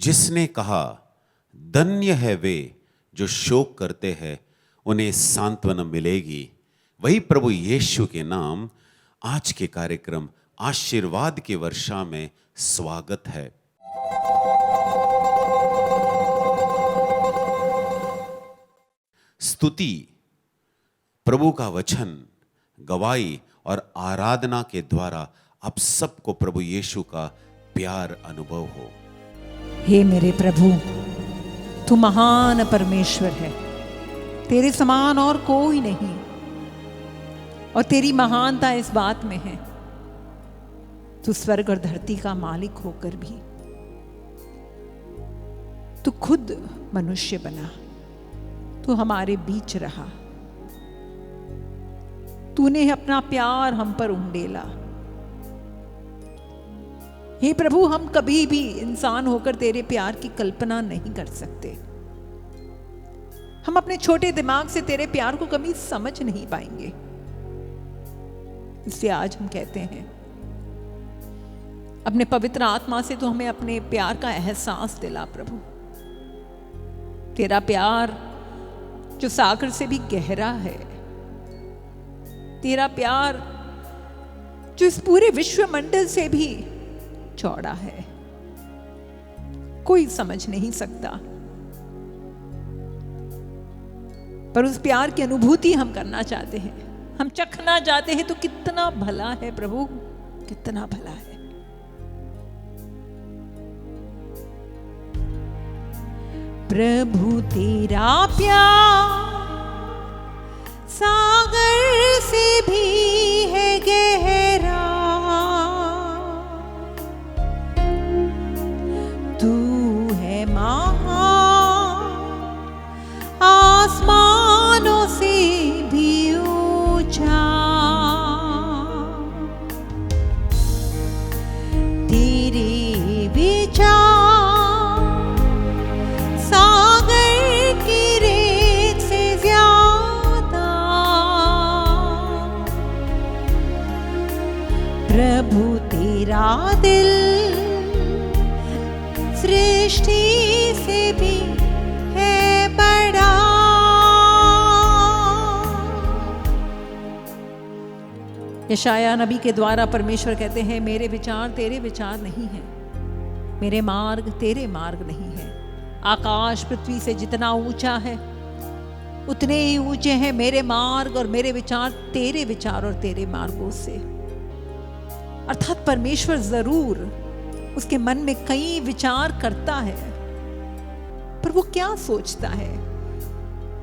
जिसने कहा, धन्य है वे जो शोक करते हैं, उन्हें सांत्वना मिलेगी। वही प्रभु यीशु के नाम आज के कार्यक्रम आशीर्वाद की वर्षा में स्वागत है। स्तुति, प्रभु का वचन, गवाही और आराधना के द्वारा आप सबको प्रभु यीशु का प्यार अनुभव हो। हे मेरे प्रभु, तू महान परमेश्वर है, तेरे समान और कोई नहीं, और तेरी महानता इस बात में है, तू स्वर्ग और धरती का मालिक होकर भी तू खुद मनुष्य बना, तू हमारे बीच रहा, तूने अपना प्यार हम पर उंडेला। हे प्रभु, हम कभी भी इंसान होकर तेरे प्यार की कल्पना नहीं कर सकते। हम अपने छोटे दिमाग से तेरे प्यार को कभी समझ नहीं पाएंगे। इसलिए आज हम कहते हैं, अपने पवित्र आत्मा से तो हमें अपने प्यार का एहसास दिला प्रभु। तेरा प्यार जो सागर से भी गहरा है, तेरा प्यार जो इस पूरे विश्व मंडल से भी चौड़ा है, कोई समझ नहीं सकता। पर उस प्यार की अनुभूति हम करना चाहते हैं, हम चखना चाहते हैं। तो कितना भला है प्रभु, कितना भला है। प्रभु तेरा प्यार सागर से भी है गहरा, तू है महान आसमानों से भी ऊंचा, तेरे विचार सागर की रेत से ज्यादा, प्रभु तेरा दिल सृष्टि से भी है बड़ा। यशाया नबी के द्वारा परमेश्वर कहते हैं, मेरे विचार तेरे विचार नहीं हैं, मेरे मार्ग तेरे मार्ग नहीं है। आकाश पृथ्वी से जितना ऊंचा है, उतने ही ऊंचे हैं मेरे मार्ग और मेरे विचार तेरे विचार और तेरे मार्गों से। अर्थात परमेश्वर जरूर उसके मन में कई विचार करता है, पर वो क्या सोचता है,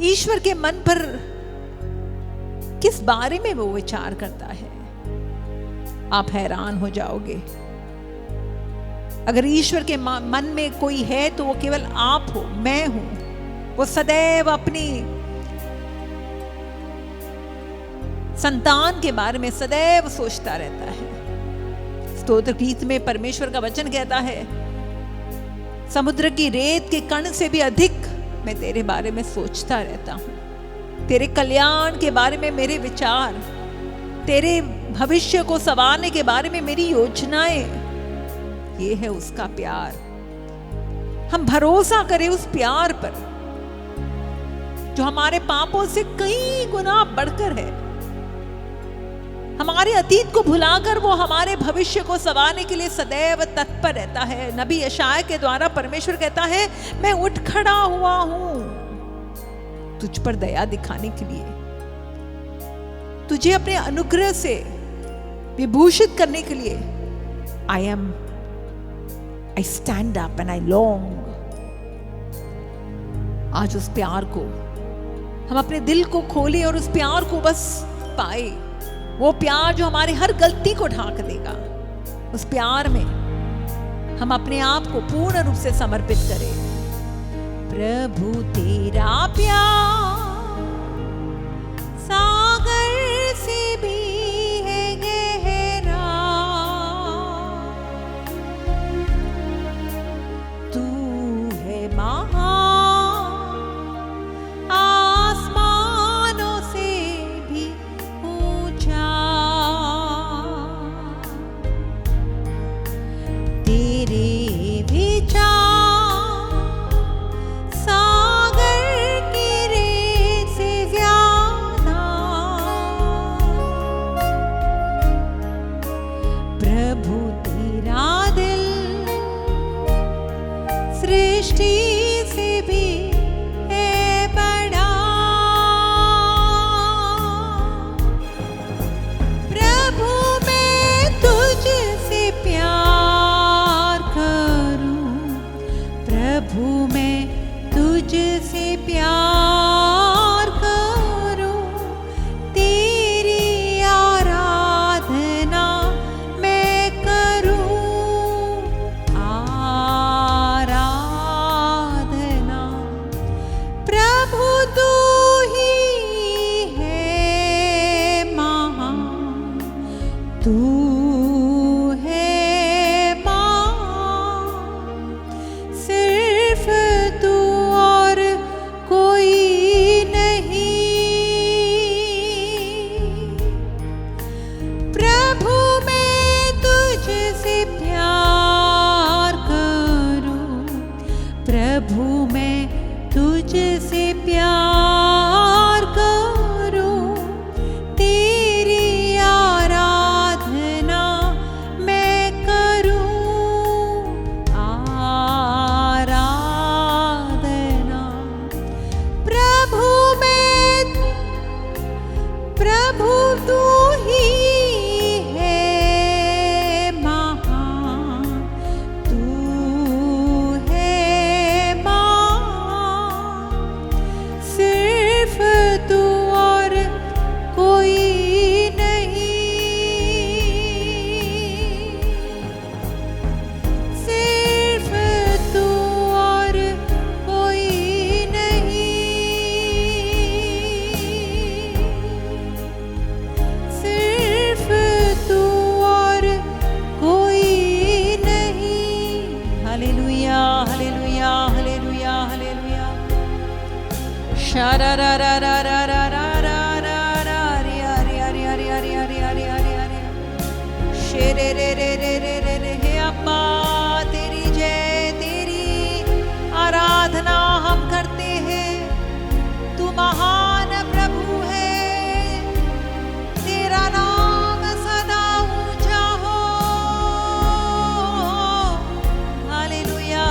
ईश्वर के मन पर किस बारे में वो विचार करता है, आप हैरान हो जाओगे। अगर ईश्वर के मन में कोई है तो वो केवल आप हो, मैं हूं। वो सदैव अपनी संतान के बारे में सदैव सोचता रहता है। स्तोत्र गीत में परमेश्वर का वचन कहता है, समुद्र की रेत के कण से भी अधिक मैं तेरे बारे में सोचता रहता हूं। तेरे कल्याण के बारे में मेरे विचार, तेरे भविष्य को संवारने के बारे में मेरी योजनाएं, ये है उसका प्यार। हम भरोसा करें उस प्यार पर जो हमारे पापों से कई गुना बढ़कर है। हमारे अतीत को भुलाकर वो हमारे भविष्य को संवारने के लिए सदैव तत्पर रहता है। नबी यशायाह के द्वारा परमेश्वर कहता है, मैं उठ खड़ा हुआ हूं तुझ पर दया दिखाने के लिए, तुझे अपने अनुग्रह से विभूषित करने के लिए। I stand up and I long। आज उस प्यार को हम अपने दिल को खोले और उस प्यार को बस पाए, वो प्यार जो हमारी हर गलती को ढांक देगा। उस प्यार में हम अपने आप को पूर्ण रूप से समर्पित करें। प्रभु तेरा प्यार सागर से भी है गहरा, तू है महान आसमानों से भी ऊंचा, तेरे विचार सृष्टि से भी है बड़ा। प्रभु मैं तुझसे प्यार करूं, प्रभु मैं तुझसे प्यार करूं, तेरी आराधना मैं करूं। आराधना प्रभु तू ही है महान, तू है महान, सिर्फ तू और कोई नहीं। प्रभु मैं तुझसे प्यार करूं, प्रभु मैं तुझसे प्यार करूं, तेरी आराधना मैं करूं। आराधना प्रभु तू ही है महान, तू है महान, सिर्फ तू और कोई नहीं। सिर्फ तू और कोई नहीं। सिर्फ तू और कोई नहीं। Hallelujah hallelujah hallelujah hallelujah. शारा रा रा रा रा रा रा रा रा रा रिया रिया रिया रिया रिया रिया रिया रिया रिया। शेरे रे रे रे रे रे रे हे अब्बा तेरी जय, तेरी आराधना हम करते हैं। तू महान प्रभु है, तेरा नाम सदा ऊंचा हो। Hallelujah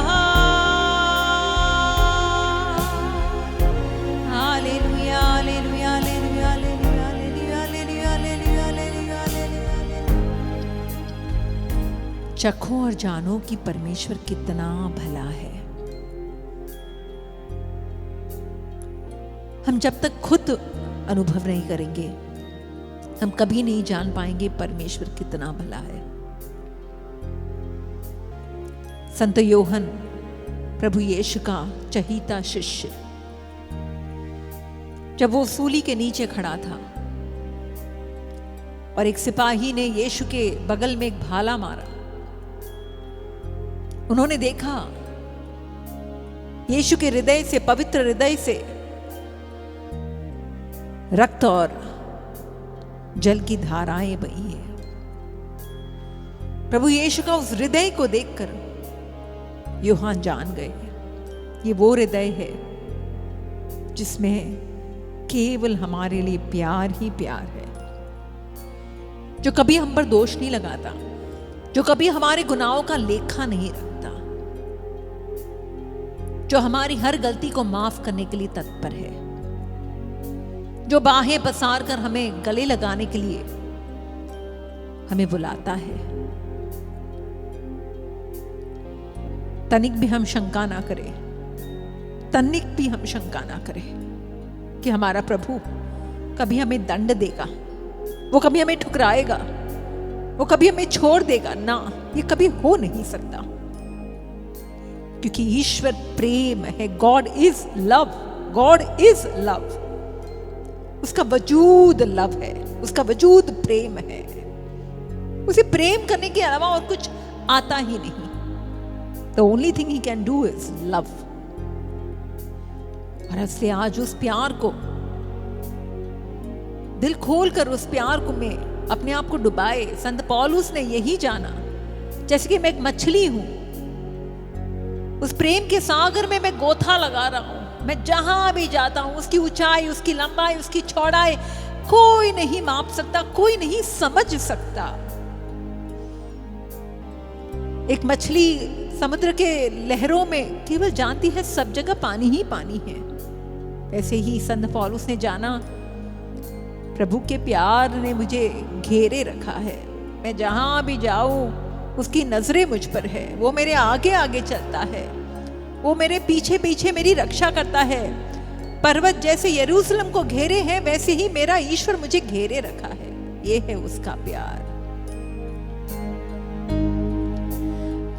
hallelujah hallelujah hallelujah hallelujah hallelujah hallelujah hallelujah hallelujah. चखो और जानो कि परमेश्वर कितना भला है। हम जब तक खुद अनुभव नहीं करेंगे, हम कभी नहीं जान पाएंगे परमेश्वर कितना भला है। संत योहन प्रभु यीशु का चहीता शिष्य, जब वो सूली के नीचे खड़ा था और एक सिपाही ने यीशु के बगल में एक भाला मारा, उन्होंने देखा यीशु के हृदय से, पवित्र हृदय से रक्त और जल की धाराएं बही है। प्रभु यीशु का उस हृदय को देखकर यूहन्ना जान गए, ये वो हृदय है जिसमें केवल हमारे लिए प्यार ही प्यार है, जो कभी हम पर दोष नहीं लगाता, जो कभी हमारे गुनाहों का लेखा नहीं रखता, जो हमारी हर गलती को माफ करने के लिए तत्पर है, जो बाहें पसार कर हमें गले लगाने के लिए हमें बुलाता है। तनिक भी हम शंका ना करें, तनिक भी हम शंका ना करें कि हमारा प्रभु कभी हमें दंड देगा, वो कभी हमें ठुकराएगा, वो कभी हमें छोड़ देगा। ना, ये कभी हो नहीं सकता, क्योंकि ईश्वर प्रेम है। God is love, God is love. उसका वजूद लव है, उसका वजूद प्रेम है। उसे प्रेम करने के अलावा और कुछ आता ही नहीं। The only thing he can do is love. और इसलिए आज उस प्यार को दिल खोल कर, उस प्यार को में अपने आप को डुबाए। संत पौलुस ने यही जाना, जैसे कि मैं एक मछली हूं, उस प्रेम के सागर में मैं गोथा लगा रहा हूं। मैं जहां भी जाता हूं, उसकी ऊंचाई, उसकी लंबाई, उसकी चौड़ाई कोई नहीं माप सकता, कोई नहीं समझ सकता। एक मछली समुद्र के लहरों में केवल जानती है सब जगह पानी ही पानी है, वैसे ही संत पौलुस ने जाना प्रभु के प्यार ने मुझे घेरे रखा है। मैं जहां भी जाऊं उसकी नजरें मुझ पर है, वो मेरे आगे आगे चलता है, वो मेरे पीछे पीछे मेरी रक्षा करता है। पर्वत जैसे यरूशलेम को घेरे हैं वैसे ही मेरा ईश्वर मुझे घेरे रखा है। ये है उसका प्यार।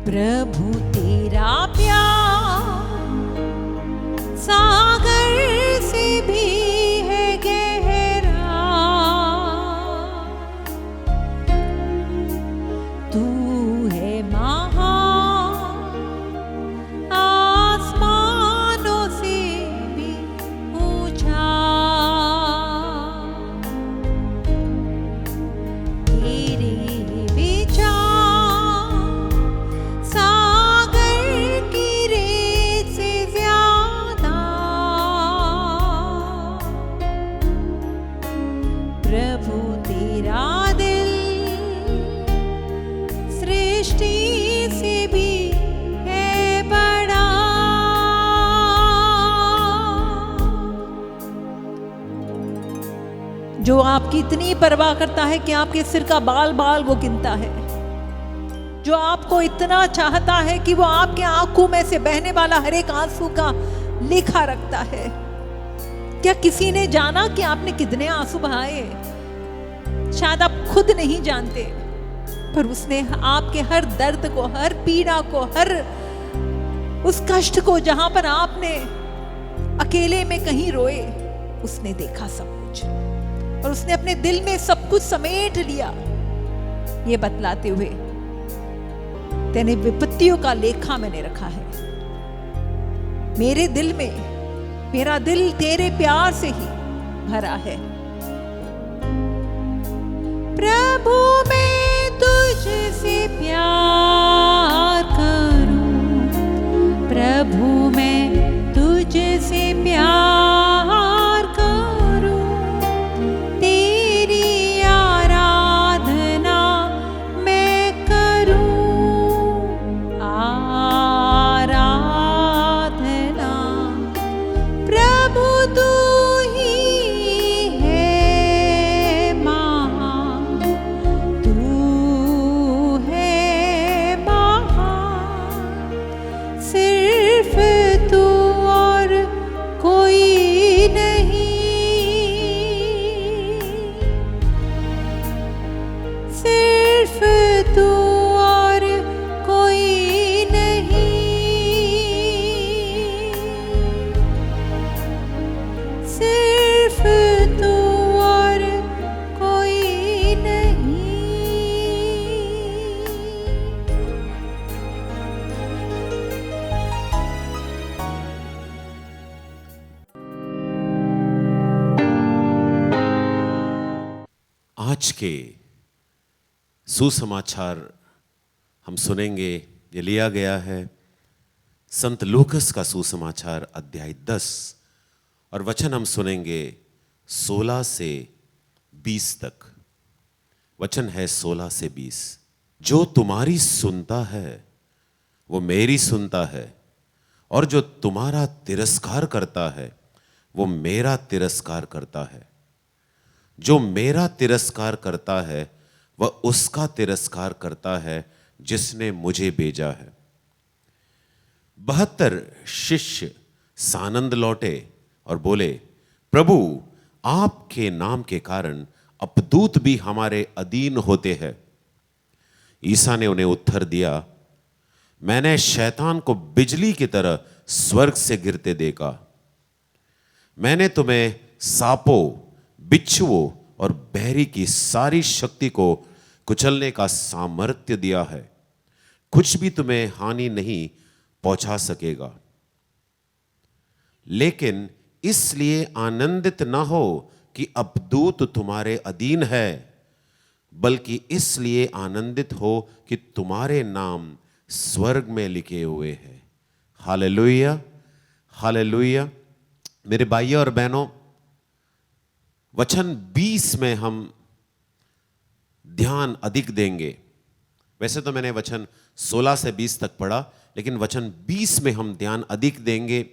प्रभु तेरा प्यार सागर से भी है गहरा, तू है महान आसमानों से भी ऊंचा, तेरे विचार सागर की रेत से ज्यादा, प्रभु तेरा दिल सृष्टि से भी है बड़ा। जो आपकी इतनी परवाह करता है कि आपके सिर का बाल बाल वो गिनता है, जो आपको इतना चाहता है कि वो आपके आंखों में से बहने वाला हर एक आंसू का लेखा रखता है। क्या किसी ने जाना कि आपने कितने आंसू बहाए? शायद आप खुद नहीं जानते, पर उसने आपके हर दर्द को, हर पीड़ा को, हर उस कष्ट को जहां पर आपने अकेले में कहीं रोए, उसने देखा सब कुछ और उसने अपने दिल में सब कुछ समेट लिया, ये बतलाते हुए तेने विपत्तियों का लेखा मैंने रखा है। मेरे दिल में, मेरा दिल तेरे प्यार से ही भरा है। प्रभु मैं तुझसे प्यार करूं, प्रभु मैं तुझसे प्यार करूं, तेरी आराधना मैं करूं, आराधना प्रभु तू ही है महान, तू है महान, सिर्फ तू और कोई नहीं, सिर्फ तू और कोई नहीं, सिर्फ तू और कोई नहीं। आज के सुसमाचार हम सुनेंगे, ये लिया गया है संत लूकस का सुसमाचार अध्याय 10 और वचन हम सुनेंगे 16 से 20 तक। वचन है 16 से 20। जो तुम्हारी सुनता है वो मेरी सुनता है, और जो तुम्हारा तिरस्कार करता है वो मेरा तिरस्कार करता है। जो मेरा तिरस्कार करता है वह उसका तिरस्कार करता है जिसने मुझे भेजा है। 72 शिष्य सानंद लौटे और बोले, प्रभु आपके नाम के कारण अपदूत भी हमारे अधीन होते हैं। ईसा ने उन्हें उत्तर दिया, मैंने शैतान को बिजली की तरह स्वर्ग से गिरते देखा। मैंने तुम्हें सांपों, बिच्छुओं और बहरी की सारी शक्ति को कुचलने का सामर्थ्य दिया है, कुछ भी तुम्हें हानि नहीं पहुंचा सकेगा। लेकिन इसलिए आनंदित ना हो कि अपदूत तुम्हारे अधीन है, बल्कि इसलिए आनंदित हो कि तुम्हारे नाम स्वर्ग में लिखे हुए हैं। Hallelujah, hallelujah. मेरे भाइयों और बहनों, वचन 20 में हम ध्यान अधिक देंगे। वैसे तो मैंने वचन 16 से 20 तक पढ़ा, लेकिन वचन 20 में हम ध्यान अधिक देंगे।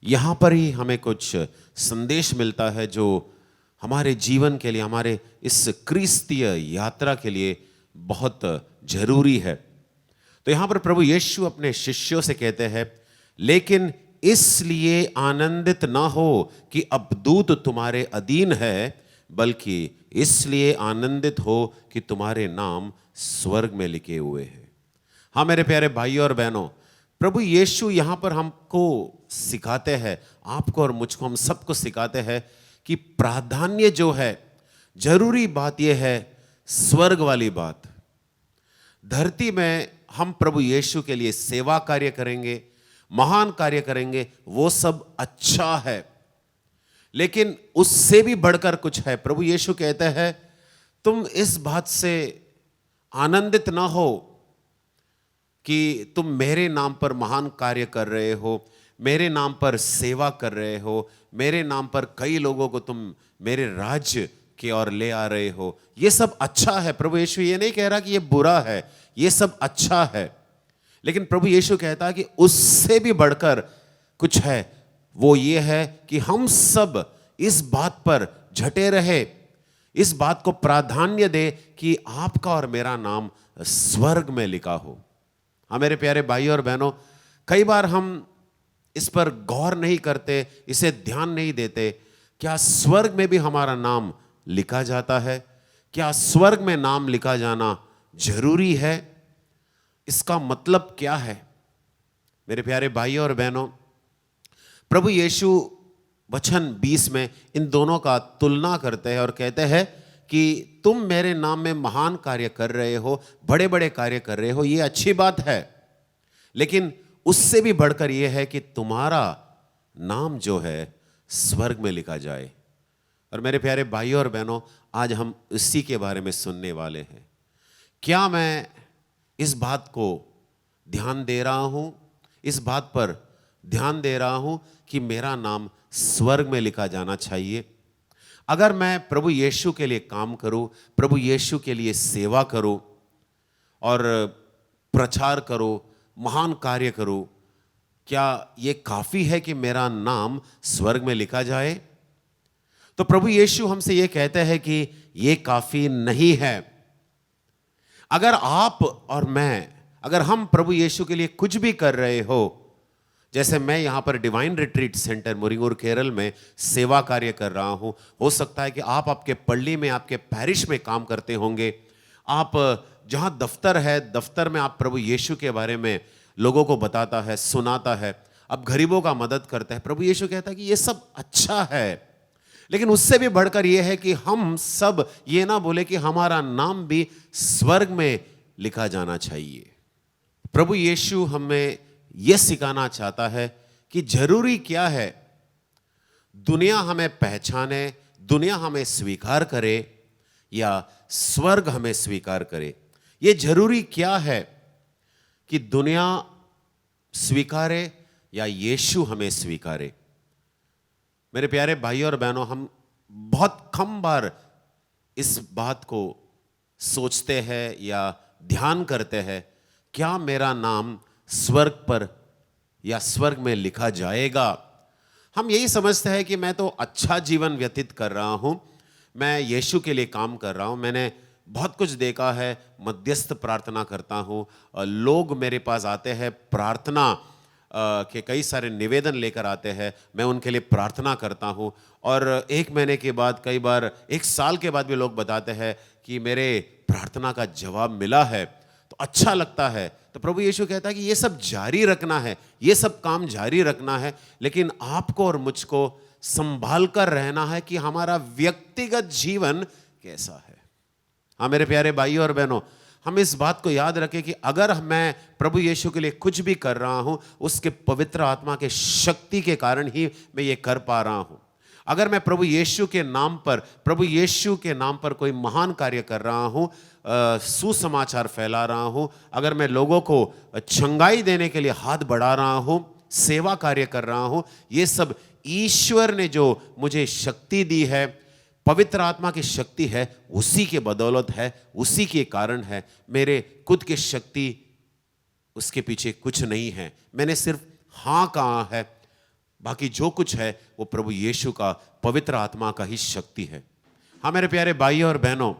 यहाँ पर ही हमें कुछ संदेश मिलता है जो हमारे जीवन के लिए, हमारे इस क्रिस्तीय यात्रा के लिए बहुत जरूरी है। तो यहाँ पर प्रभु यीशु अपने शिष्यों से कहते हैं, लेकिन इसलिए आनंदित ना हो कि अब दूत तुम्हारे अधीन है, बल्कि इसलिए आनंदित हो कि तुम्हारे नाम स्वर्ग में लिखे हुए हैं। हाँ मेरे प्यारे भाइयों और बहनों, प्रभु यीशु यहाँ पर हमको सिखाते हैं, आपको और मुझको, हम सबको सिखाते हैं कि प्राधान्य जो है, जरूरी बात यह है स्वर्ग वाली बात। धरती में हम प्रभु यीशु के लिए सेवा कार्य करेंगे, महान कार्य करेंगे, वो सब अच्छा है, लेकिन उससे भी बढ़कर कुछ है। प्रभु यीशु कहते हैं, तुम इस बात से आनंदित ना हो कि तुम मेरे नाम पर महान कार्य कर रहे हो, मेरे नाम पर सेवा कर रहे हो, मेरे नाम पर कई लोगों को तुम मेरे राज्य की ओर ले आ रहे हो। ये सब अच्छा है। प्रभु यीशु ये नहीं कह रहा कि ये बुरा है, ये सब अच्छा है, लेकिन प्रभु यीशु कहता है कि उससे भी बढ़कर कुछ है। वो ये है कि हम सब इस बात पर झटे रहे, इस बात को प्राधान्य दे कि आपका और मेरा नाम स्वर्ग में लिखा हो। हाँ मेरे प्यारे भाइयों और बहनों, कई बार हम इस पर गौर नहीं करते, इसे ध्यान नहीं देते। क्या स्वर्ग में भी हमारा नाम लिखा जाता है? क्या स्वर्ग में नाम लिखा जाना जरूरी है? इसका मतलब क्या है? मेरे प्यारे भाइयों और बहनों, प्रभु यीशु वचन 20 में इन दोनों का तुलना करते हैं और कहते हैं कि तुम मेरे नाम में महान कार्य कर रहे हो, बड़े बड़े कार्य कर रहे हो, ये अच्छी बात है, लेकिन उससे भी बढ़कर यह है कि तुम्हारा नाम जो है स्वर्ग में लिखा जाए। और मेरे प्यारे भाइयों और बहनों, आज हम इसी के बारे में सुनने वाले हैं। क्या मैं इस बात को ध्यान दे रहा हूं, इस बात पर ध्यान दे रहा हूं कि मेरा नाम स्वर्ग में लिखा जाना चाहिए? अगर मैं प्रभु यीशु के लिए काम करूं, प्रभु यीशु के लिए सेवा करूं और प्रचार करूं, महान कार्य करूं, क्या ये काफी है कि मेरा नाम स्वर्ग में लिखा जाए? तो प्रभु यीशु हमसे ये कहते हैं कि ये काफी नहीं है। अगर आप और मैं, अगर हम प्रभु यीशु के लिए कुछ भी कर रहे हो, जैसे मैं यहाँ पर डिवाइन रिट्रीट सेंटर मुरिंगूर केरल में सेवा कार्य कर रहा हूँ, हो सकता है कि आप आपके पल्ली में, आपके पैरिश में काम करते होंगे। आप जहाँ दफ्तर है, दफ्तर में आप प्रभु यीशु के बारे में लोगों को बताता है, सुनाता है, आप गरीबों का मदद करता है। प्रभु यीशु कहता है कि ये सब अच्छा है, लेकिन उससे भी बढ़कर ये है कि हम सब ये ना बोले कि हमारा नाम भी स्वर्ग में लिखा जाना चाहिए। प्रभु यीशु हमें यह सिखाना चाहता है कि जरूरी क्या है, दुनिया हमें पहचाने, दुनिया हमें स्वीकार करे या स्वर्ग हमें स्वीकार करे। यह जरूरी क्या है कि दुनिया स्वीकारे या यीशु हमें स्वीकारे। मेरे प्यारे भाइयों और बहनों, हम बहुत कम बार इस बात को सोचते हैं या ध्यान करते हैं, क्या मेरा नाम स्वर्ग पर या स्वर्ग में लिखा जाएगा? हम यही समझते हैं कि मैं तो अच्छा जीवन व्यतीत कर रहा हूं, मैं यीशु के लिए काम कर रहा हूं, मैंने बहुत कुछ देखा है, मध्यस्थ प्रार्थना करता हूं, लोग मेरे पास आते हैं, प्रार्थना के कई सारे निवेदन लेकर आते हैं, मैं उनके लिए प्रार्थना करता हूं, और एक महीने के बाद, कई बार एक साल के बाद भी लोग बताते हैं कि मेरे प्रार्थना का जवाब मिला है, तो अच्छा लगता है। तो प्रभु यीशु कहता है कि ये सब जारी रखना है, ये सब काम जारी रखना है, लेकिन आपको और मुझको संभाल कर रहना है कि हमारा व्यक्तिगत जीवन कैसा है। हाँ मेरे प्यारे भाइयों और बहनों, हम इस बात को याद रखें कि अगर मैं प्रभु यीशु के लिए कुछ भी कर रहा हूं, उसके पवित्र आत्मा के शक्ति के कारण ही मैं ये कर पा रहा हूं। अगर मैं प्रभु यीशु के नाम पर, प्रभु यीशु के नाम पर कोई महान कार्य कर रहा हूं, सुसमाचार फैला रहा हूं, अगर मैं लोगों को चंगाई देने के लिए हाथ बढ़ा रहा हूं, सेवा कार्य कर रहा हूं, ये सब ईश्वर ने जो मुझे शक्ति दी है, पवित्र आत्मा की शक्ति है, उसी के बदौलत है, उसी के कारण है। मेरे खुद की शक्ति उसके पीछे कुछ नहीं है। मैंने सिर्फ हाँ कहा है, बाकी जो कुछ है वो प्रभु यीशु का, पवित्र आत्मा का ही शक्ति है। हाँ मेरे प्यारे भाइयों और बहनों,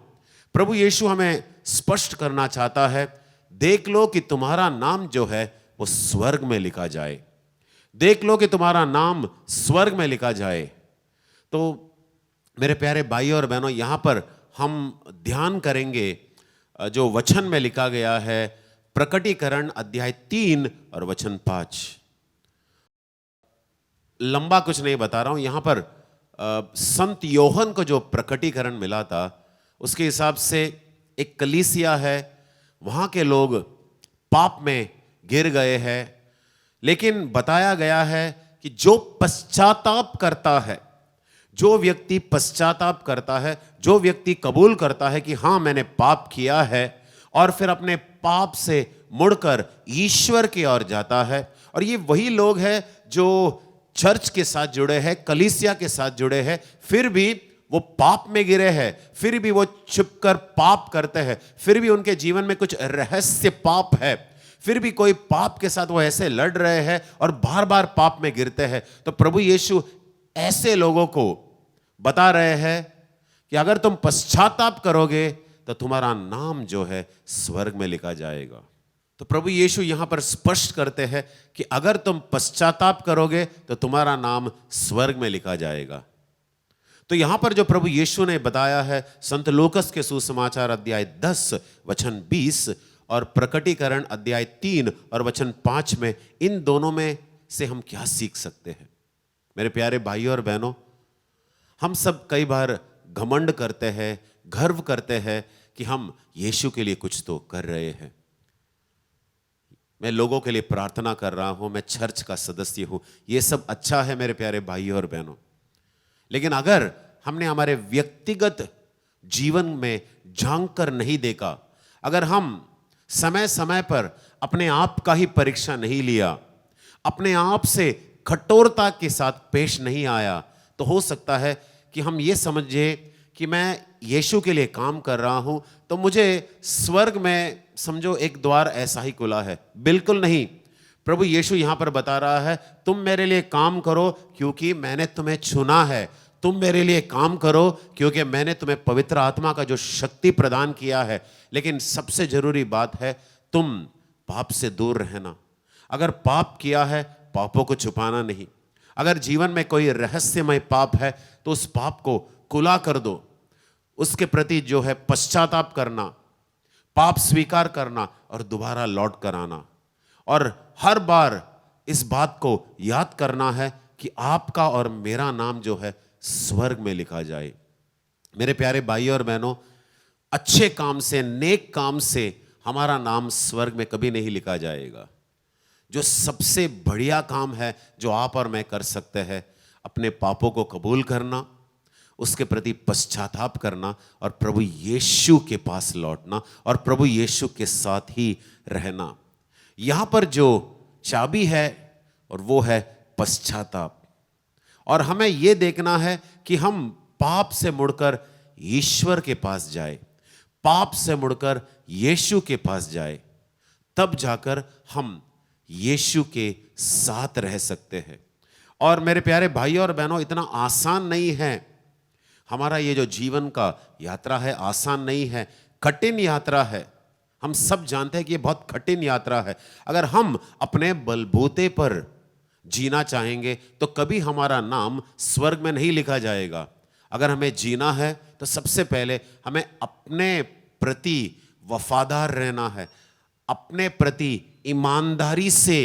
प्रभु यीशु हमें स्पष्ट करना चाहता है, देख लो कि तुम्हारा नाम जो है वो स्वर्ग में लिखा जाए। देख लो कि तुम्हारा नाम स्वर्ग में लिखा जाए। तो मेरे प्यारे भाइयों और बहनों, यहां पर हम ध्यान करेंगे जो वचन में लिखा गया है, प्रकटीकरण अध्याय 3 और वचन 5। लंबा कुछ नहीं बता रहा हूं। यहां पर संत योहन को जो प्रकटीकरण मिला था, उसके हिसाब से एक कलीसिया है, वहां के लोग पाप में गिर गए हैं, लेकिन बताया गया है कि जो पश्चाताप करता है, जो व्यक्ति पश्चाताप करता है, जो व्यक्ति कबूल करता है कि हाँ मैंने पाप किया है, और फिर अपने पाप से मुड़कर ईश्वर की ओर जाता है। और ये वही लोग हैं जो चर्च के साथ जुड़े हैं, कलीसिया के साथ जुड़े हैं, फिर भी वो पाप में गिरे हैं, फिर भी वो छुपकर पाप करते हैं, फिर भी उनके जीवन में कुछ रहस्य पाप है, फिर भी कोई पाप के साथ वो ऐसे लड़ रहे हैं और बार बार पाप में गिरते हैं। तो प्रभु यीशु ऐसे लोगों को बता रहे हैं कि अगर तुम पश्चाताप करोगे तो तुम्हारा नाम जो है स्वर्ग में लिखा जाएगा। तो प्रभु यीशु यहां पर स्पष्ट करते हैं कि अगर तुम पश्चाताप करोगे तो तुम्हारा नाम स्वर्ग में लिखा जाएगा। तो यहां पर जो प्रभु यीशु ने बताया है, संत लूकस के सुसमाचार अध्याय 10 वचन 20 और प्रकटीकरण अध्याय 3 और वचन 5 में, इन दोनों में से हम क्या सीख सकते हैं? मेरे प्यारे भाइयों और बहनों, हम सब कई बार घमंड करते हैं, गर्व करते हैं कि हम यीशु के लिए कुछ तो कर रहे हैं। मैं लोगों के लिए प्रार्थना कर रहा हूं, मैं चर्च का सदस्य हूं, ये सब अच्छा है मेरे प्यारे भाइयों और बहनों, लेकिन अगर हमने हमारे व्यक्तिगत जीवन में झांक कर नहीं देखा, अगर हम समय समय पर अपने आप का ही परीक्षा नहीं लिया, अपने आप से कठोरता के साथ पेश नहीं आया, तो हो सकता है कि हम ये समझे कि मैं यीशु के लिए काम कर रहा हूं तो मुझे स्वर्ग में समझो एक द्वार ऐसा ही खुला है। बिल्कुल नहीं। प्रभु यीशु यहां पर बता रहा है, तुम मेरे लिए काम करो क्योंकि मैंने तुम्हें चुना है। तुम मेरे लिए काम करो क्योंकि मैंने तुम्हें पवित्र आत्मा का जो शक्ति प्रदान किया है। लेकिन सबसे जरूरी बात है, तुम पाप से दूर रहना। अगर पाप किया है, पापों को छुपाना नहीं। अगर जीवन में कोई रहस्यमय पाप है तो उस पाप को कुला कर दो, उसके प्रति जो है पश्चाताप करना, पाप स्वीकार करना और दोबारा लौट कर आना। और हर बार इस बात को याद करना है कि आपका और मेरा नाम जो है स्वर्ग में लिखा जाए। मेरे प्यारे भाइयों और बहनों, अच्छे काम से, नेक काम से हमारा नाम स्वर्ग में कभी नहीं लिखा जाएगा। जो सबसे बढ़िया काम है जो आप और मैं कर सकते हैं, अपने पापों को कबूल करना, उसके प्रति पश्चाताप करना और प्रभु यीशु के पास लौटना और प्रभु यीशु के साथ ही रहना। यहां पर जो चाबी है और वो है पश्चाताप। और हमें यह देखना है कि हम पाप से मुड़कर ईश्वर के पास जाए, पाप से मुड़कर यीशु के पास जाए, तब जाकर हम यीशु के साथ रह सकते हैं। और मेरे प्यारे भाइयों और बहनों, इतना आसान नहीं है हमारा ये जो जीवन का यात्रा है, आसान नहीं है, कठिन यात्रा है। हम सब जानते हैं कि ये बहुत कठिन यात्रा है। अगर हम अपने बलबूते पर जीना चाहेंगे तो कभी हमारा नाम स्वर्ग में नहीं लिखा जाएगा। अगर हमें जीना है तो सबसे पहले हमें अपने प्रति वफादार रहना है, अपने प्रति ईमानदारी से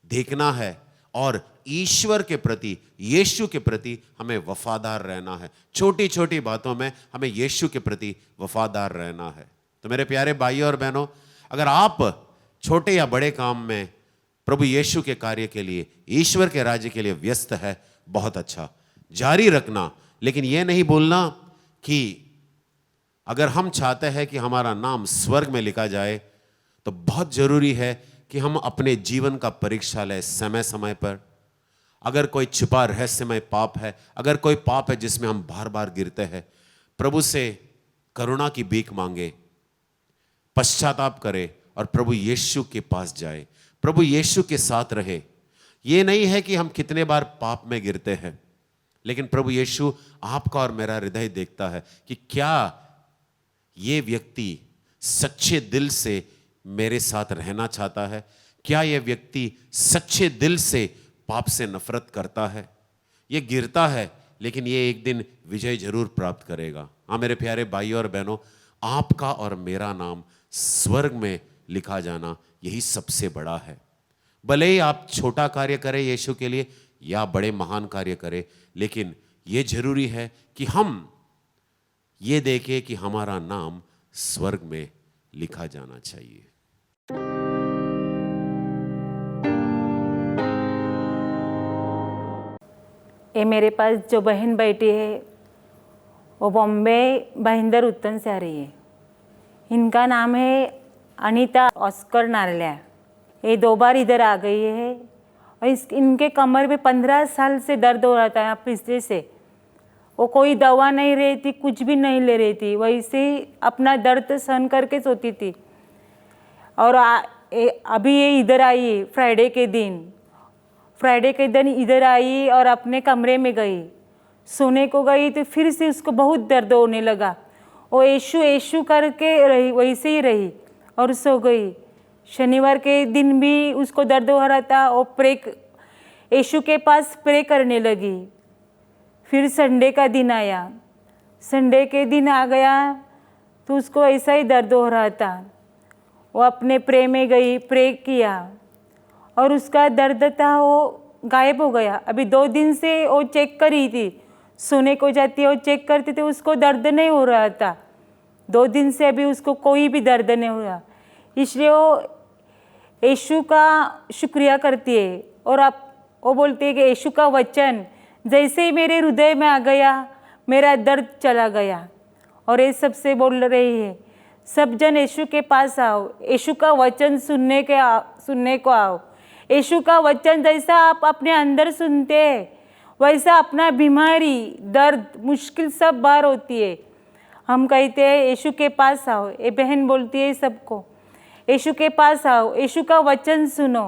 देखना है और ईश्वर के प्रति, यीशु के प्रति हमें वफादार रहना है। छोटी छोटी बातों में हमें यीशु के प्रति वफादार रहना है। तो मेरे प्यारे भाइयों और बहनों, अगर आप छोटे या बड़े काम में प्रभु यीशु के कार्य के लिए, ईश्वर के राज्य के लिए व्यस्त है, बहुत अच्छा, जारी रखना। लेकिन यह नहीं बोलना कि अगर हम चाहते हैं कि हमारा नाम स्वर्ग में लिखा जाए तो बहुत जरूरी है कि हम अपने जीवन का परीक्षा लें समय समय पर, अगर कोई छिपा रहस्यमय पाप है, अगर कोई पाप है जिसमें हम बार बार गिरते हैं, प्रभु से करुणा की भीख मांगे, पश्चाताप करे और प्रभु यीशु के पास जाए, प्रभु यीशु के साथ रहे। ये नहीं है कि हम कितने बार पाप में गिरते हैं, लेकिन प्रभु यीशु आपका और मेरा हृदय देखता है कि क्या ये व्यक्ति सच्चे दिल से मेरे साथ रहना चाहता है, क्या ये व्यक्ति सच्चे दिल से पाप से नफरत करता है। ये गिरता है लेकिन ये एक दिन विजय जरूर प्राप्त करेगा। हाँ मेरे प्यारे भाइयों और बहनों, आपका और मेरा नाम स्वर्ग में लिखा जाना यही सबसे बड़ा है। भले ही आप छोटा कार्य करें यीशु के लिए या बड़े महान कार्य करें, लेकिन ये जरूरी है कि हम ये देखें कि हमारा नाम स्वर्ग में लिखा जाना चाहिए। ये मेरे पास जो बहन बैठी है वो बॉम्बे भाईंदर उत्तन से आ रही है। इनका नाम है अनीता ऑस्कर नारल्या। ये 2 बार इधर आ गई है और इनके कमर में 15 साल से दर्द हो रहा था पिछले से। वो कोई दवा नहीं रही थी, कुछ भी नहीं ले रही थी, वैसे ही अपना दर्द सहन करके सोती थी। और अभी ये इधर आई फ्राइडे के दिन इधर आई और अपने कमरे में गई, सोने को गई तो फिर से उसको बहुत दर्द होने लगा। वो यीशु यीशु करके रही, वैसे ही रही और सो गई। शनिवार के दिन भी उसको दर्द हो रहा था, वो यीशु के पास प्रे करने लगी। फिर संडे का दिन आया, संडे के दिन आ गया तो उसको ऐसा ही दर्द हो रहा था। वो अपने प्रे में गई, प्रे किया और उसका दर्द था वो गायब हो गया। अभी 2 दिन से वो चेक कर रही थी, सोने को जाती है और चेक करती थी, उसको दर्द नहीं हो रहा था। 2 दिन से अभी उसको कोई भी दर्द नहीं हो रहा। इसलिए वो यीशु का शुक्रिया करती है और वो बोलती है कि यीशु का वचन जैसे ही मेरे हृदय में आ गया, मेरा दर्द चला गया। और ये सबसे बोल रही है, सब जन यीशु के पास आओ, यीशु का वचन सुनने को आओ। यीशु का वचन जैसा आप अपने अंदर सुनते हैं, वैसा अपना बीमारी, दर्द, मुश्किल सब बाहर होती है। हम कहते हैं यीशु के पास आओ। ये बहन बोलती है सबको, यीशु के पास आओ, यीशु का वचन सुनो।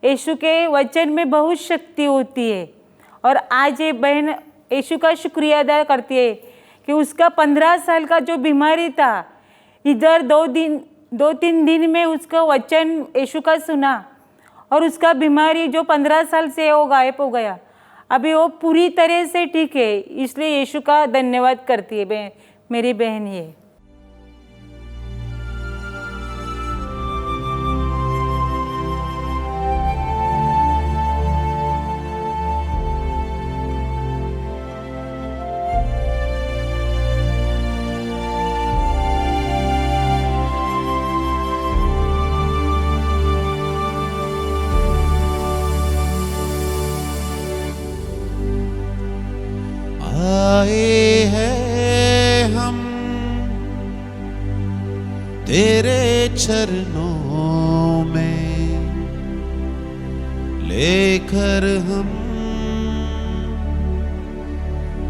यीशु के वचन में बहुत शक्ति होती है। और आज ये बहन यीशु का शुक्रिया अदा करती है कि उसका 15 साल का जो बीमारी था, इधर 2-3 दिन में उसका वचन यीशु का सुना और उसका बीमारी जो 15 साल से वो गायब हो गया। अभी वो पूरी तरह से ठीक है। इसलिए यीशु का धन्यवाद करती है मेरी बहन ये। आए हैं हम तेरे चरणों में, लेकर हम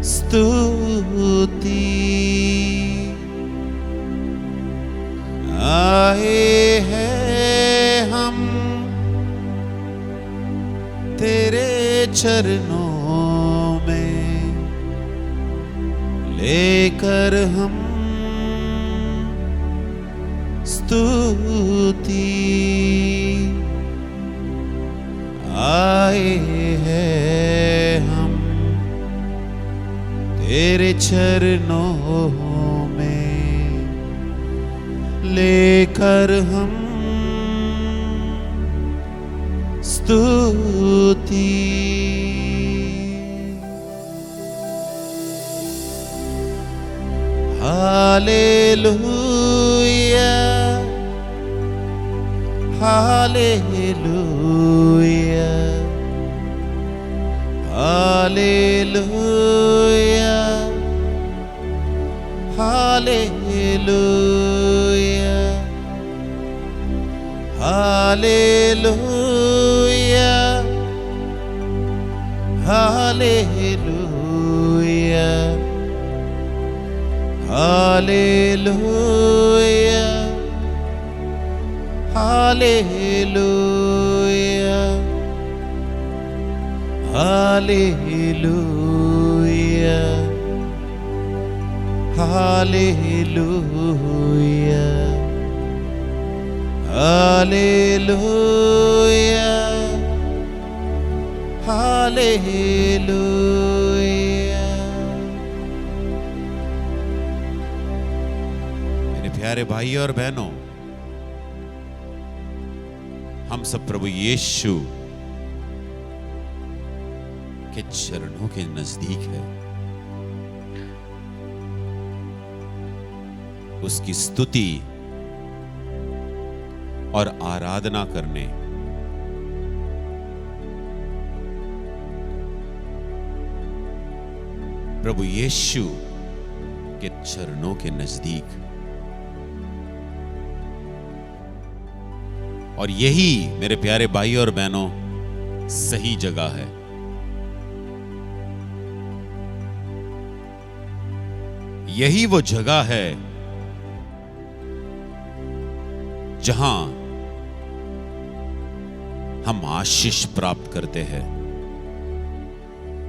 स्तुति। आए हैं हम तेरे चरणों में, लेकर हम स्तुति। आए हैं हम तेरे चरणों में, लेकर हम स्तुति। Hallelujah, hallelujah, hallelujah, hallelujah, hallelujah, hallelujah hallelujah hallelujah hallelujah hallelujah hallelujah hallelujah. मेरे प्यारे भाई और बहनों, हम सब प्रभु यीशु के चरणों के नजदीक है। उसकी स्तुति और आराधना करने, प्रभु यीशु के चरणों के नजदीक। और यही मेरे प्यारे भाई और बहनों सही जगह है। यही वो जगह है जहां हम आशीष प्राप्त करते हैं,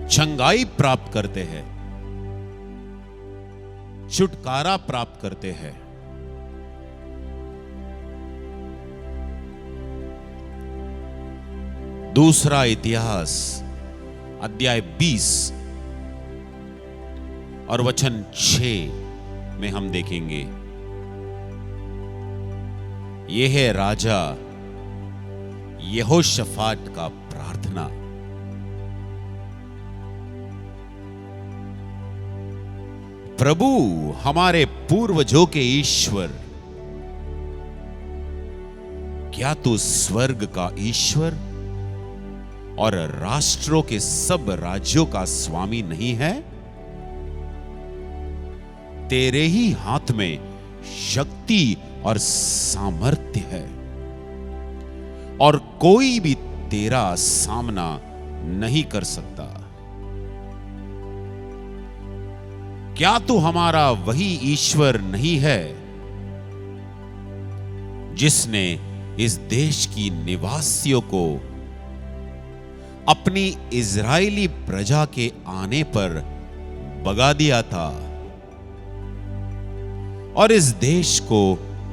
चंगाई प्राप्त करते हैं, छुटकारा प्राप्त करते हैं। दूसरा इतिहास अध्याय 20 और वचन 6 में हम देखेंगे, यह है राजा यहोशाफाट का प्रार्थना। प्रभु हमारे पूर्वजों के ईश्वर, क्या तू स्वर्ग का ईश्वर और राष्ट्रों के सब राज्यों का स्वामी नहीं है? तेरे ही हाथ में शक्ति और सामर्थ्य है और कोई भी तेरा सामना नहीं कर सकता। क्या तू हमारा वही ईश्वर नहीं है जिसने इस देश की निवासियों को अपनी इजरायली प्रजा के आने पर भगा दिया था और इस देश को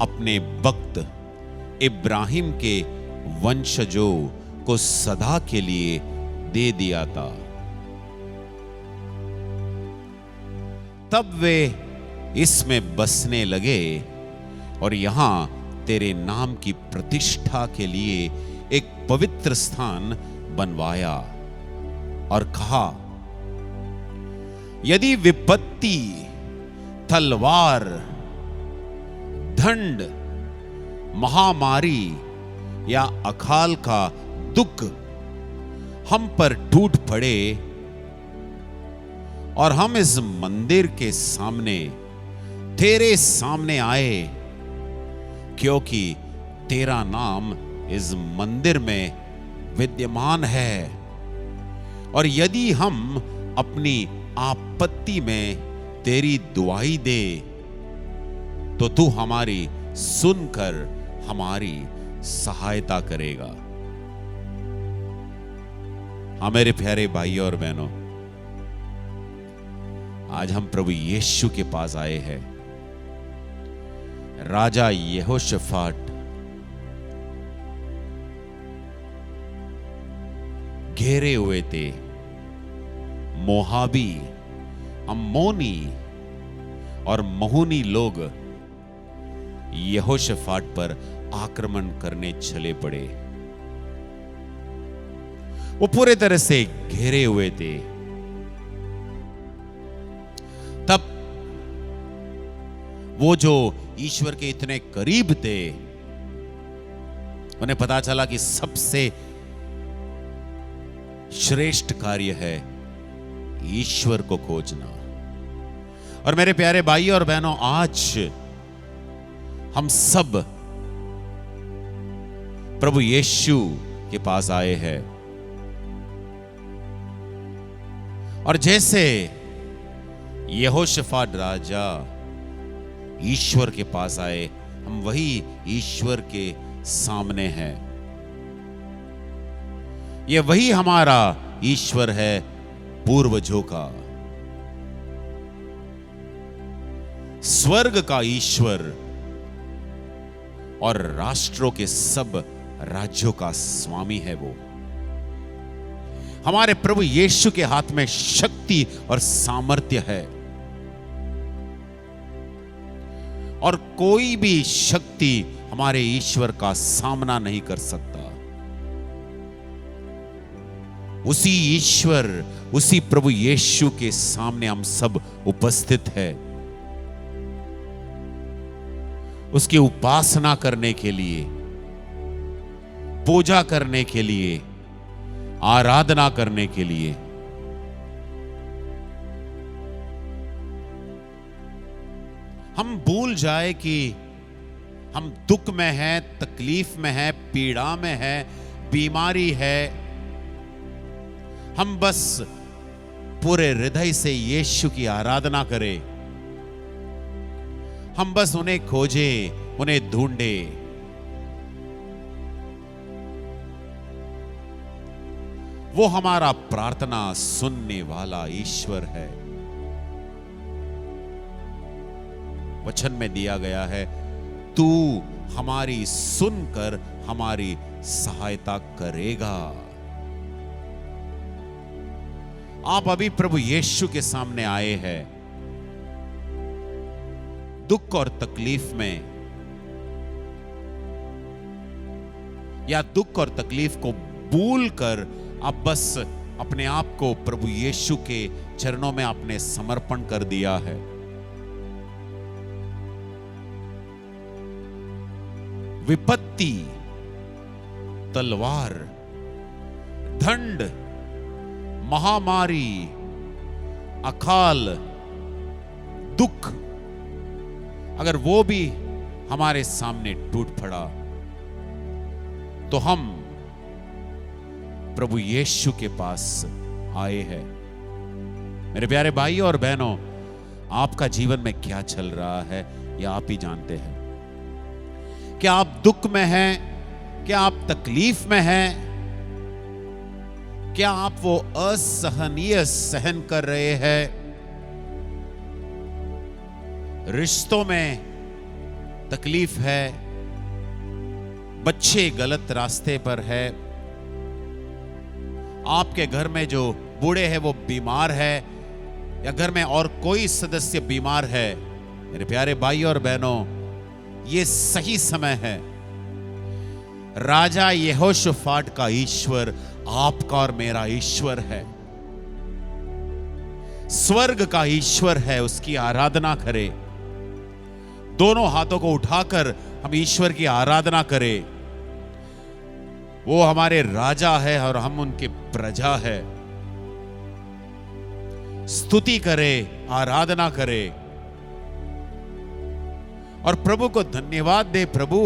अपने भक्त इब्राहिम के वंशजों को सदा के लिए दे दिया था? तब वे इसमें बसने लगे और यहां तेरे नाम की प्रतिष्ठा के लिए एक पवित्र स्थान बनवाया और कहा, यदि विपत्ति, तलवार, दंड, महामारी या अकाल का दुख हम पर टूट पड़े और हम इस मंदिर के सामने तेरे सामने आए, क्योंकि तेरा नाम इस मंदिर में विद्यमान है, और यदि हम अपनी आपत्ति में तेरी दुआई दे तो तू हमारी सुनकर हमारी सहायता करेगा। हाँ मेरे प्यारे भाई और बहनों, आज हम प्रभु यीशु के पास आए हैं। राजा यहोशाफाट घेरे हुए थे। मोहाबी, अम्मोनी और महोनी लोग यहोशाफाट पर आक्रमण करने चले पड़े। वो पूरे तरह से घेरे हुए थे। तब वो जो ईश्वर के इतने करीब थे, उन्हें पता चला कि सबसे श्रेष्ठ कार्य है ईश्वर को खोजना। और मेरे प्यारे भाई और बहनों, आज हम सब प्रभु यीशु के पास आए हैं और जैसे यहोशाफात राजा ईश्वर के पास आए, हम वही ईश्वर के सामने हैं। ये वही हमारा ईश्वर है पूर्वजों का, स्वर्ग का ईश्वर और राष्ट्रों के सब राज्यों का स्वामी है वो। हमारे प्रभु यीशु के हाथ में शक्ति और सामर्थ्य है, और कोई भी शक्ति हमारे ईश्वर का सामना नहीं कर सकता। उसी ईश्वर, उसी प्रभु यीशु के सामने हम सब उपस्थित हैं, उसकी उपासना करने के लिए, पूजा करने के लिए, आराधना करने के लिए। हम भूल जाए कि हम दुख में हैं, तकलीफ में हैं, पीड़ा में हैं, बीमारी है। हम बस पूरे हृदय से यीशु की आराधना करें। हम बस उन्हें खोजें, उन्हें ढूंढें। वो हमारा प्रार्थना सुनने वाला ईश्वर है। वचन में दिया गया है, तू हमारी सुनकर हमारी सहायता करेगा। आप अभी प्रभु यीशु के सामने आए हैं, दुख और तकलीफ में, या दुख और तकलीफ को भूल कर आप बस अपने आप को प्रभु यीशु के चरणों में आपने समर्पण कर दिया है। विपत्ति, तलवार, दंड, महामारी, अकाल, दुख, अगर वो भी हमारे सामने टूट पड़ा तो हम प्रभु यीशु के पास आए हैं। मेरे प्यारे भाई और बहनों, आपका जीवन में क्या चल रहा है यह आप ही जानते हैं। क्या आप दुख में हैं? क्या आप तकलीफ में हैं? क्या आप वो असहनीय सहन कर रहे हैं? रिश्तों में तकलीफ है, बच्चे गलत रास्ते पर है, आपके घर में जो बूढ़े हैं वो बीमार है, या घर में और कोई सदस्य बीमार है, मेरे प्यारे भाई और बहनों, ये सही समय है। राजा यहोशाफात का ईश्वर आपका और मेरा ईश्वर है, स्वर्ग का ईश्वर है। उसकी आराधना करें, दोनों हाथों को उठाकर हम ईश्वर की आराधना करें। वो हमारे राजा है और हम उनके प्रजा है। स्तुति करें, आराधना करें और प्रभु को धन्यवाद दे। प्रभु,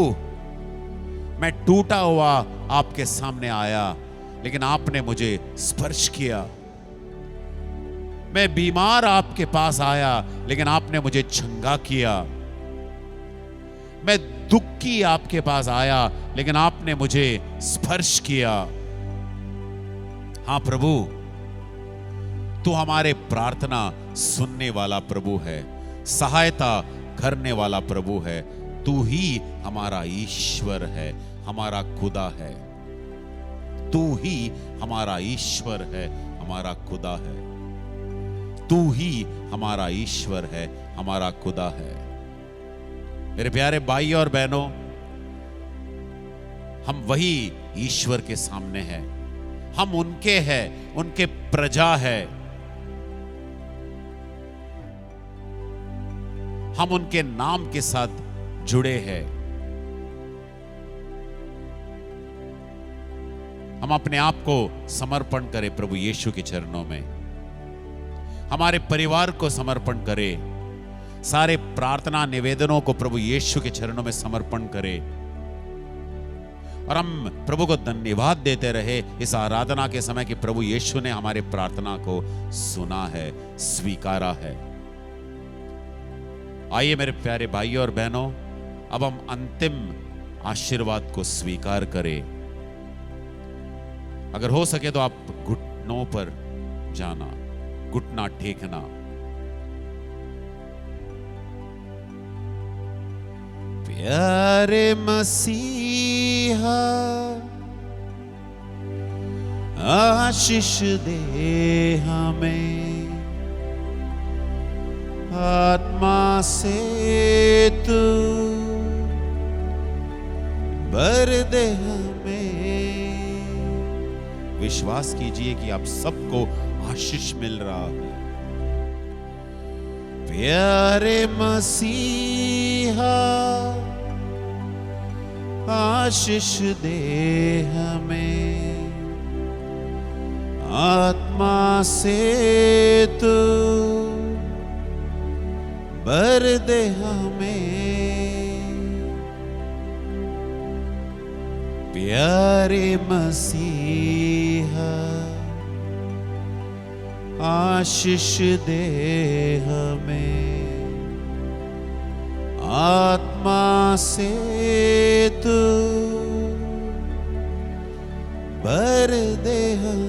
मैं टूटा हुआ आपके सामने आया, लेकिन आपने मुझे स्पर्श किया। मैं बीमार आपके पास आया, लेकिन आपने मुझे चंगा किया। मैं दुखी आपके पास आया, लेकिन आपने मुझे स्पर्श किया। हाँ प्रभु, तू हमारे प्रार्थना सुनने वाला प्रभु है, सहायता करने वाला प्रभु है। तू ही हमारा ईश्वर है, हमारा खुदा है। तू ही हमारा ईश्वर है, हमारा खुदा है। तू ही हमारा ईश्वर है, हमारा खुदा है। मेरे प्यारे भाई और बहनों, हम वही ईश्वर के सामने हैं। हम उनके हैं, उनके प्रजा है। हम उनके नाम के साथ जुड़े हैं। हम अपने आप को समर्पण करें प्रभु यीशु के चरणों में। हमारे परिवार को समर्पण करें। सारे प्रार्थना निवेदनों को प्रभु यीशु के चरणों में समर्पण करें और हम प्रभु को धन्यवाद देते रहे इस आराधना के समय कि प्रभु यीशु ने हमारे प्रार्थना को सुना है, स्वीकारा है। आइए मेरे प्यारे भाइयों और बहनों, अब हम अंतिम आशीर्वाद को स्वीकार करें। अगर हो सके तो आप घुटनों पर जाना, घुटना टेकना। प्यारे मसीहा आशीष दे हमें, आत्मा से तू भर दे हमें। विश्वास कीजिए कि आप सबको आशीष मिल रहा है। प्यारे मसीहा आशीष दे हमें, आत्मा से तू भर दे हमें। प्यारे मसीहा आशीष दे हमें, आत्मा से तू भर दे हमें।